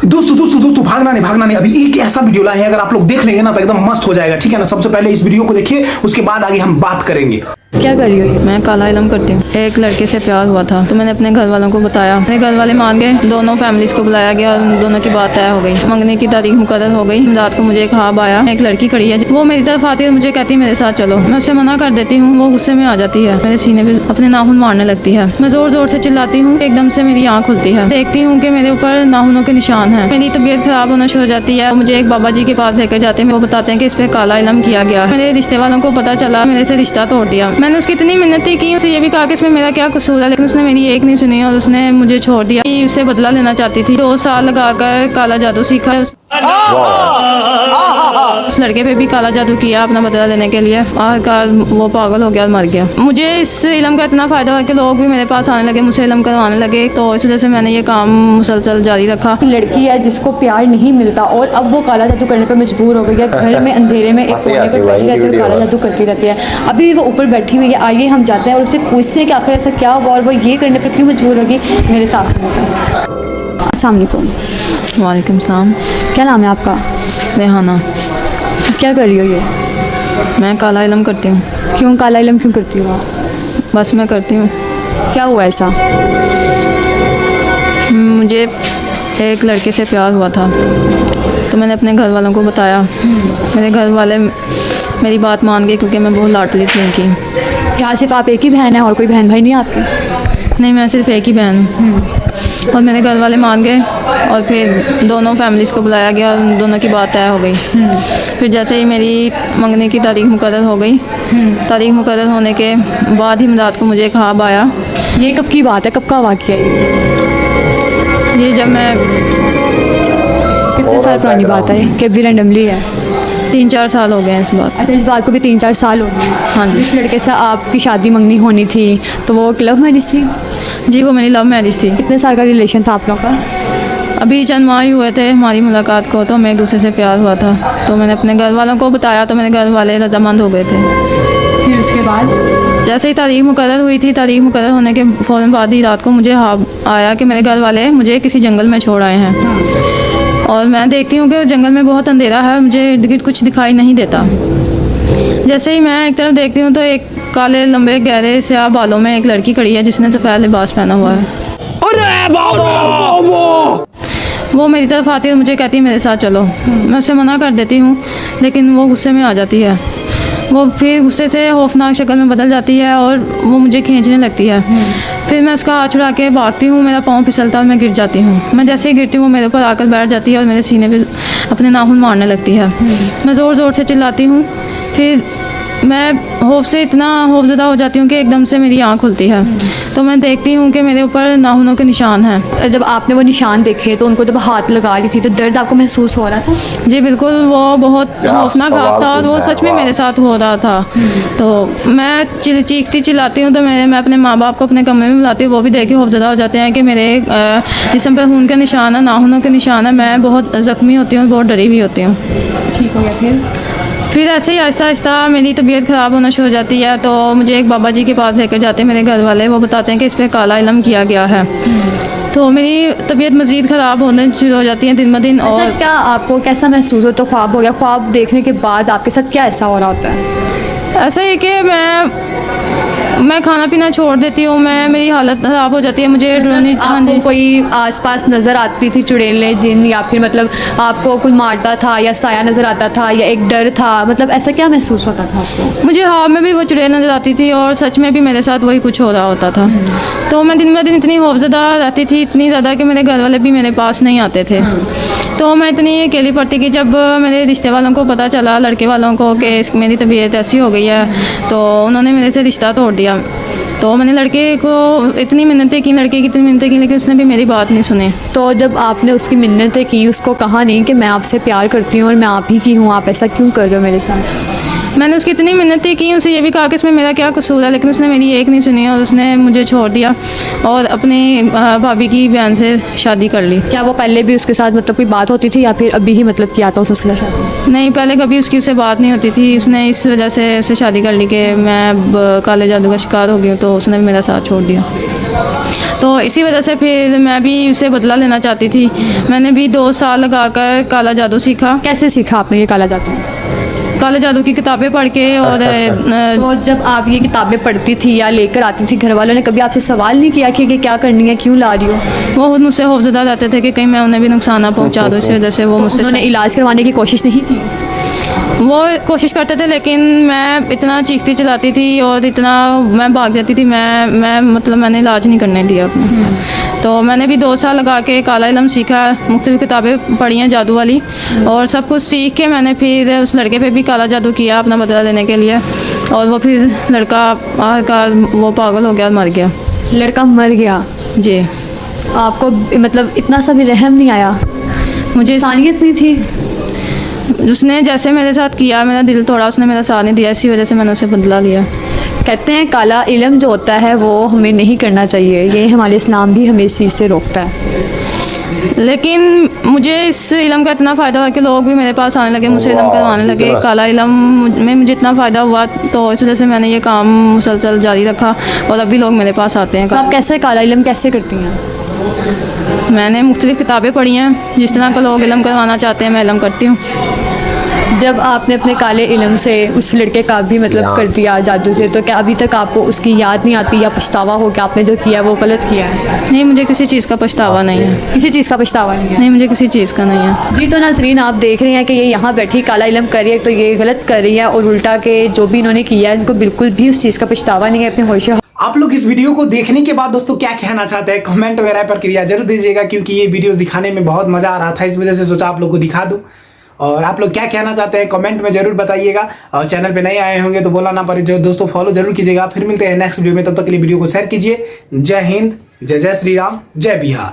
दोस्तों भागना नहीं, अभी एक ऐसा वीडियो लाए हैं, अगर आप लोग देख लेंगे ना तो एकदम मस्त हो जाएगा, ठीक है ना। सबसे पहले इस वीडियो को देखिए, उसके बाद आगे हम बात करेंगे। क्या कर रही हो? मैं काला इलम करती हूँ। एक लड़के से प्यार हुआ था तो मैंने अपने घर वालों को बताया। मेरे घर वाले मान गए, दोनों फैमिलीज को बुलाया गया और उन दोनों की बात तय हो गई। मंगने की तारीख मुकर्रर हो गई। रात को मुझे एक ख्वाब आया, एक लड़की खड़ी है, वो मेरी तरफ आती है, मुझे कहती है मेरे साथ चलो। मैं उसे मना कर देती हूँ, वो गुस्से में आ जाती है, मेरे सीने पे अपने नाखून मारने लगती है। मैं जोर जोर से चिल्लाती हूँ, एकदम से मेरी आँख खुलती है, देखती हूँ कि मेरे ऊपर नाखूनों के निशान हैं। मेरी तबीयत खराब होना शुरू हो जाती है। मुझे एक बाबा जी के पास लेकर जाते हैं, वो बताते हैं कि इस पे काला इलम किया गया। मेरे रिश्ते वालों को पता चला, मेरे से रिश्ता तोड़ दिया। मैंने उसकी इतनी मिन्नतें की, उसे ये भी कहा कि इसमें मेरा क्या कसूर है, लेकिन उसने मेरी एक नहीं सुनी और उसने मुझे छोड़ दिया। उसे बदला लेना चाहती थी। 2 साल लगाकर काला जादू सीखा। उस लड़के पे भी काला जादू किया अपना बदला लेने के लिए। आखिरकार वो पागल हो गया और मर गया। मुझे इस इलम का इतना फ़ायदा हुआ कि लोग भी मेरे पास आने लगे, मुझसे इलम करवाने लगे, तो इस वजह से मैंने ये काम मुसलसल जारी रखा। लड़की है जिसको प्यार नहीं मिलता और अब वो काला जादू करने पर मजबूर हो गई है। घर में अंधेरे में एक कोने पर बैठी रहती है और काला जादू करती रहती है। अभी वो ऊपर बैठी हुई है, आइए हम जाते हैं और उससे पूछते हैं कि आखिर ऐसा क्या हुआ और वो ये करने पर क्यों मजबूर होगी। मेरे साथ अस्सलाम वालेकुम। वालेकुम सलाम। क्या नाम है आपका? रेहाना। क्या कर रही हो ये? मैं काला इलम करती हूँ। क्यों काला इलम क्यों करती हो आप? बस मैं करती हूँ। क्या हुआ ऐसा? मुझे एक लड़के से प्यार हुआ था तो मैंने अपने घर वालों को बताया। मेरे घर वाले मेरी बात मान गए क्योंकि मैं बहुत लाडली थी उनकी। यहाँ सिर्फ आप एक ही बहन है और कोई बहन भाई नहीं है आपकी? नहीं, मैं सिर्फ एक ही बहन हूँ। और मेरे घर वाले मान गए और फिर दोनों फैमिलीज़ को बुलाया गया और उन दोनों की बात तय हो गई। फिर जैसे ही मेरी मंगने की तारीख मुकर्रर हो गई, तारीख मुकर्रर होने के बाद ही रात को मुझे एक ख्वाब आया। ये कब की बात है, कब का वाक़या है ये जब मैं कितने साल पुरानी बात है कि अभी रैंडमली है? 3-4 साल हो गए हैं इस बात। अच्छा, इस बात को भी 3-4 साल हो गए? हाँ जी। जिस लड़के से आपकी शादी मंगनी होनी थी तो वो लव मैरिज थी? जी, वो मेरी लव मैरिज थी। कितने साल का रिलेशन था आप लोगों का? अभी चंद माह ही हुए थे हमारी मुलाकात को, तो हमें एक दूसरे से प्यार हुआ था। तो मैंने अपने घर वालों को बताया तो मेरे घर वाले रजामंद हो गए थे। फिर उसके बाद जैसे ही तारीख मुकर्रर हुई थी, तारीख मुकर्रर होने के फ़ौरन बाद ही रात को मुझे आया कि मेरे घर वाले मुझे किसी जंगल में छोड़ आए हैं। और मैं देखती हूँ कि जंगल में बहुत अंधेरा है, मुझे इर्द गिर्द कुछ दिखाई नहीं देता। जैसे ही मैं एक तरफ देखती हूँ तो एक काले लंबे गहरे स्याह बालों में एक लड़की खड़ी है जिसने सफ़ेद लिबास पहना हुआ है। वो मेरी तरफ आती है और मुझे कहती है मेरे साथ चलो। मैं उसे मना कर देती हूँ, लेकिन वो गुस्से में आ जाती है। वो फिर गुस्से से खौफनाक शक्ल में बदल जाती है और वो मुझे खींचने लगती है। फिर मैं उसका हाथ छुड़ा के भागती हूँ, मेरा पाँव फिसलता और मैं गिर जाती हूँ। मैं जैसे ही गिरती हूँ वो मेरे ऊपर आकर बैठ जाती है और मेरे सीने पे अपने नाखून मारने लगती है। मैं ज़ोर ज़ोर से चिल्लाती हूँ। फिर मैं खौफ से इतना खौफज़दा हो जाती हूँ कि एकदम से मेरी आँख खुलती है, तो मैं देखती हूँ कि मेरे ऊपर नाखूनों के निशान हैं। जब आपने वो निशान देखे तो उनको जब हाथ लगा ली थी तो दर्द आपको महसूस हो रहा था? जी बिल्कुल, वो बहुत खौफनाक ख्वाब था और वो सच में मेरे साथ हो रहा था। तो मैं चीखती चिल्लाती हूँ तो मैं अपने माँ बाप को अपने कमरे में बुलाती हूँ। वो भी देख के खौफज़दा हो जाते हैं कि मेरे जिस्म पर खून के निशान है, नाखूनों के निशान है। मैं बहुत ज़ख्मी होती हूँ, बहुत डरी हुई होती हूँ। ठीक हो गया। फिर ऐसे ही आहिस्ता आहिस्ता मेरी तबीयत ख़राब होना शुरू हो जाती है, तो मुझे एक बाबा जी के पास लेकर जाते हैं मेरे घर वाले। वो बताते हैं कि इस पर काला इलम किया गया है। तो मेरी तबीयत मज़ीद ख़राब होने शुरू हो जाती है दिन ब दिन। अच्छा, और क्या आपको कैसा महसूस हो? तो ख्वाब हो गया, ख्वाब देखने के बाद आपके साथ क्या ऐसा हो रहा होता है? ऐसा ही कि मैं खाना पीना छोड़ देती हूँ, मेरी हालत ख़राब हो जाती है। मुझे आपको कोई आसपास नज़र आती थी चुड़ैलें, जिन, या फिर मतलब आपको कोई मारता था या साया नज़र आता था या एक डर था? मतलब ऐसा क्या महसूस होता था आपको? मुझे ख्वाब में भी वो चुड़ैल नज़र आती थी और सच में भी मेरे साथ वही कुछ हो रहा होता था। तो मैं दिन ब दिन इतनी खौफज़दा रहती थी, इतनी ज़्यादा कि मेरे घर वाले भी मेरे पास नहीं आते थे। तो मैं इतनी अकेली पड़ती कि जब मेरे रिश्ते वालों को पता चला, लड़के वालों को, कि मेरी तबीयत ऐसी हो गई है, तो उन्होंने मेरे से रिश्ता तोड़ दिया। तो मैंने लड़के को इतनी मिन्नतें की, लड़के की इतनी मिन्नतें की, लेकिन उसने भी मेरी बात नहीं सुनी। तो जब आपने उसकी मिन्नतें की, उसको कहा नहीं कि मैं आपसे प्यार करती हूँ और मैं आप ही की हूँ, आप ऐसा क्यों कर रहे हो मेरे साथ? मैंने उसकी इतनी मिन्नतें की, उसे ये भी कहा कि इसमें मेरा क्या कसूर है, लेकिन उसने मेरी एक नहीं सुनी और उसने मुझे छोड़ दिया और अपनी भाभी की बहन से शादी कर ली। क्या वो पहले भी उसके साथ मतलब कोई बात होती थी या फिर अभी ही मतलब किया था उसके साथ शादी? नहीं, पहले कभी उसकी उससे बात नहीं होती थी। उसने इस वजह से उससे शादी कर ली कि मैं काले जादू का शिकार हो गई हूँ, तो उसने भी मेरा साथ छोड़ दिया। तो इसी वजह से फिर मैं भी उसे बदला लेना चाहती थी। मैंने भी 2 साल लगाकर काला जादू सीखा। कैसे सीखा आपने ये काला जादू? काला जादू की किताबें पढ़ के। और तो जब आप ये किताबें पढ़ती थी या लेकर आती थी, घर वालों ने कभी आपसे सवाल नहीं किया कि क्या करनी है, क्यों ला रही हो? वो खुद मुझसे खौफजदा रहते थे कि कहीं मैं उन्हें भी नुकसान ना पहुंचा दूँ, इसी वजह से वो मुझसे उन्होंने इलाज करवाने की कोशिश नहीं की? वो कोशिश करते थे, लेकिन मैं इतना चीखती चिल्लाती थी और इतना मैं भाग जाती थी। मैं मतलब मैंने इलाज नहीं करने दिया अपने। तो मैंने भी 2 साल लगा के काला इल्म सीखा, मुख्तलिफ किताबें पढ़ी हैं जादू वाली, और सब कुछ सीख के मैंने फिर उस लड़के पे भी काला जादू किया अपना बदला लेने के लिए। और वो फिर लड़का आखिरकार वो पागल हो गया और मर गया। लड़का मर गया? जी। आपको मतलब इतना सा भी रहम नहीं आया? मुझे इंसानियत नहीं थी? उसने जैसे मेरे साथ किया, मेरा दिल तोड़ा, उसने मेरा साथ नहीं दिया, इसी वजह से मैंने उसे बदला लिया। कहते हैं काला इल्म जो होता है वो हमें नहीं करना चाहिए, ये हमारे इस्लाम भी हमें इस चीज़ से रोकता है। लेकिन मुझे इस इल्म का इतना फ़ायदा हुआ कि लोग भी मेरे पास आने लगे, मुझसे इल्म करवाने लगे। काला इल्म में मुझे इतना फ़ायदा हुआ, तो इस वजह से मैंने ये काम मुसलसल जारी रखा और अभी लोग मेरे पास आते हैं। तो आप कैसे काला इल्म कैसे करती हैं? मैंने मुख्तलिफ किताबें पढ़ी हैं, जिस तरह का लोग इल्म करवाना चाहते हैं मैं इल्म करती हूँ। जब आपने अपने काले इल्म से उस लड़के का भी मतलब कर दिया जादू से, तो क्या अभी तक आपको उसकी याद नहीं आती या पछतावा हो कि आपने जो किया वो गलत किया है? नहीं, मुझे किसी चीज़ का पछतावा नहीं है। किसी चीज़ का पछतावा नहीं है? नहीं, मुझे किसी चीज़ का नहीं है। जी, तो नाज़रीन आप देख रहे हैं कि ये यहाँ बैठी काला इल्म कर रही है, तो ये गलत कर रही है, और उल्टा के जो भी इन्होंने किया है इनको बिल्कुल भी उस चीज़ का पछतावा नहीं है। अपने होश आप लोग इस वीडियो को देखने के बाद दोस्तों क्या कहना चाहते हैं कमेंट वगैरह पर क्रिया जरूर दीजिएगा, क्योंकि ये वीडियोस दिखाने में बहुत मजा आ रहा था, इस वजह से सोचा आप लोग को दिखा दूं। और आप लोग क्या कहना चाहते हैं कमेंट में जरूर बताइएगा, और चैनल पे नए आए होंगे तो बोला ना पड़े जो दोस्तों फॉलो जरूर कीजिएगा। फिर मिलते हैं नेक्स्ट वीडियो में, तब तक के लिए वीडियो को शेयर कीजिए। जय हिंद, जय जय श्री राम, जय बिहार।